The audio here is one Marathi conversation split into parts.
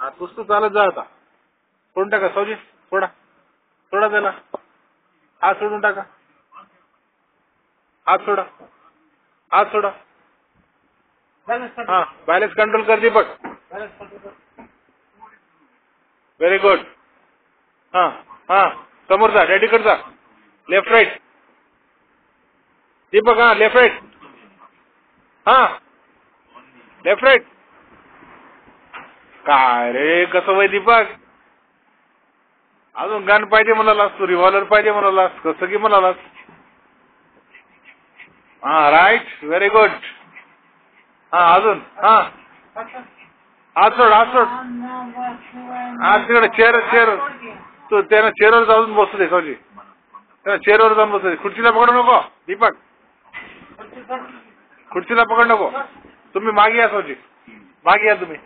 हा तूच तू चालत जा आता. सोडून टाका सावजी, सोडा सोडा त्याला. हात सोडून टाका, हात सोडा, हात सोडा. हा बॅलन्स कंट्रोल कर दीपक. Very good. हा हा समोर जा, डॅडीकडे जा. Left right Deepak. हा लेफ्ट राईट. हा लेफ्ट राईट. काय रे कसं वय दीपक, अजून गन पाहिजे म्हणालास तू, रिव्हॉल्वर पाहिजे म्हणालास, कसं की म्हणालास. हा राईट व्हेरी गुड. हा अजून हा हात सोड, हात सोड. हा तिकडे चेअर चेअर, तू त्यानं चेअरवर जाऊन बसू दे सावजी, त्यानं चेअरवर जाऊन बसू दे. खुर्चीला पकडू नको दीपक, खुर्चीला पकड नको. तुम्ही मागे या सावजी, मागे या तुम्ही.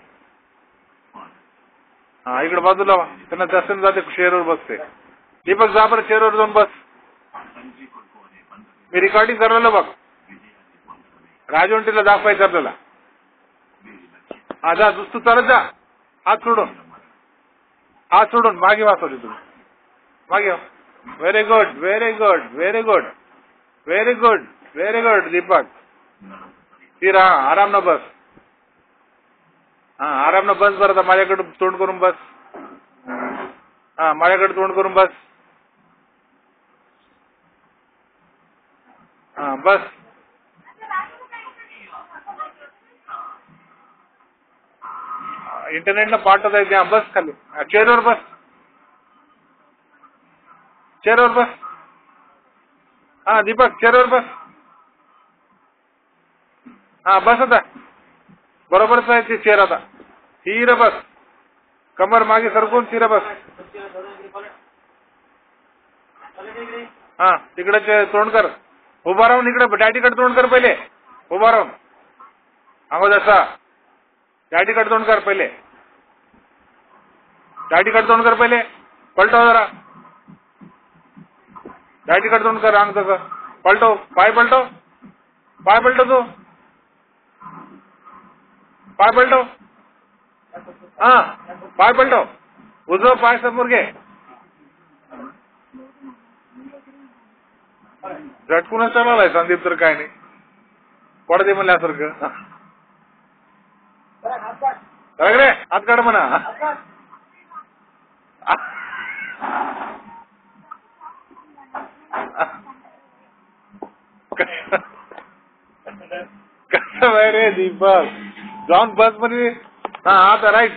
हा इकडे बाजूला वा, त्यांना जास्त जाते चेअरवर बसते. दीपक जा बरं चेअरवर जाऊन बस. मी रेकॉर्डिंग करायला बघ, राजवंटीला दाखवायचं आपल्याला. हा जा तू चालत जा. हात सोडून, हात सोडून मागे वाचवली तुम्ही, मागे. Very good very good very good very good very good Deepak. स्थिर. हा आराम न बस. हा आराम न बस बरं. आता माझ्याकडे तोंड करून बस. हा माझ्याकडे तोंड करून बस. हा बस. इंटरनेटला पाठवत आहे त्या. बस खाली चेअरवर बस, चेअरवर बस. हा दीपक चेअरवर बस. हा बस आता, बरोबरच आहे ते चेअर. आता स्थिर बस, कमर मागे सरकून स्थिर बस. हा तिकडे तोंड कर. उभा राहून इकडे डॅडीकडे तोंड कर पहिले. उभा राहून अगोदर असा डॅडीकडे तोंड कर पहिले. डॅडीकडे तोंड कर पहिले. पलटव जरा, डॅडीकडे तोंड कर. अंग तसं पलटव, पाय पलटव, पाय पलटव तू, पाय पलटव. हा पाय पलटव, उजवा पाय समोर घे. झटकूनच चालवलाय संदीप तर काय नाही, पडदे म्हणल्यासारखं. रे हात काढ म्हणा. कसं रे दीपक, जाऊन बस मध्ये. हा आता राईट.